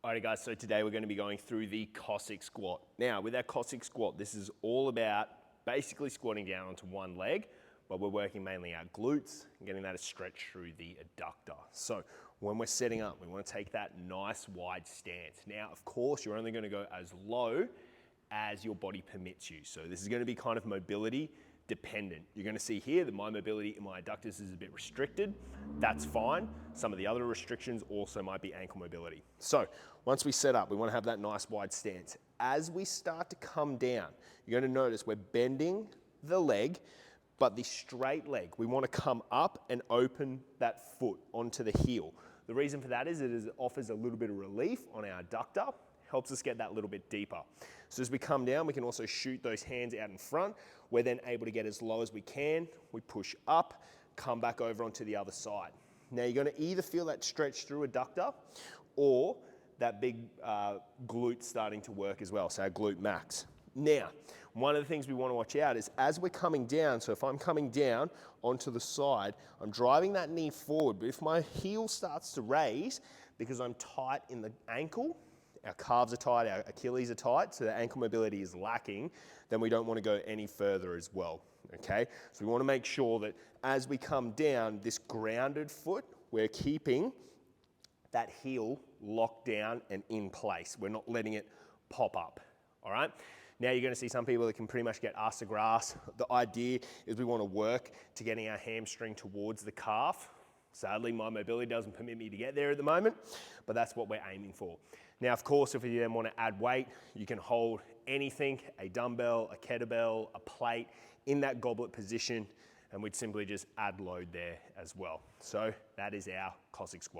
Alright guys, so today we're going to be going through the Cossack squat. Now with our Cossack squat, this is all about basically squatting down onto one leg, but we're working mainly our glutes and getting that to stretch through the adductor. So when we're setting up, we want to take that nice wide stance. Now of course you're only going to go as low as your body permits you. So this is going to be kind of mobility dependent. You're going to see here that my mobility in my adductors is a bit restricted. That's fine. Some of the other restrictions also might be ankle mobility. So once we set up, we want to have that nice wide stance. As we start to come down, you're going to notice we're bending the leg, but the straight leg, we want to come up and open that foot onto the heel. The reason for that is it offers a little bit of relief on our adductor, helps us get that little bit deeper. So as we come down, we can also shoot those hands out in front. We're then able to get as low as we can. We push up, come back over onto the other side. Now you're going to either feel that stretch through adductor or that big glute starting to work as well, so our glute max. Now, one of the things we want to watch out is as we're coming down, so if I'm coming down onto the side, I'm driving that knee forward, but if my heel starts to raise because I'm tight in the ankle, our calves are tight, our Achilles are tight, so the ankle mobility is lacking, then we don't want to go any further as well, okay? So we want to make sure that as we come down, this grounded foot, we're keeping that heel locked down and in place. We're not letting it pop up, all right? Now you're going to see some people that can pretty much get ass to grass. The idea is we want to work to getting our hamstring towards the calf. Sadly, my mobility doesn't permit me to get there at the moment, but that's what we're aiming for. Now, of course, if you then want to add weight, you can hold anything, a dumbbell, a kettlebell, a plate in that goblet position, and we'd simply just add load there as well. So that is our Cossack squat.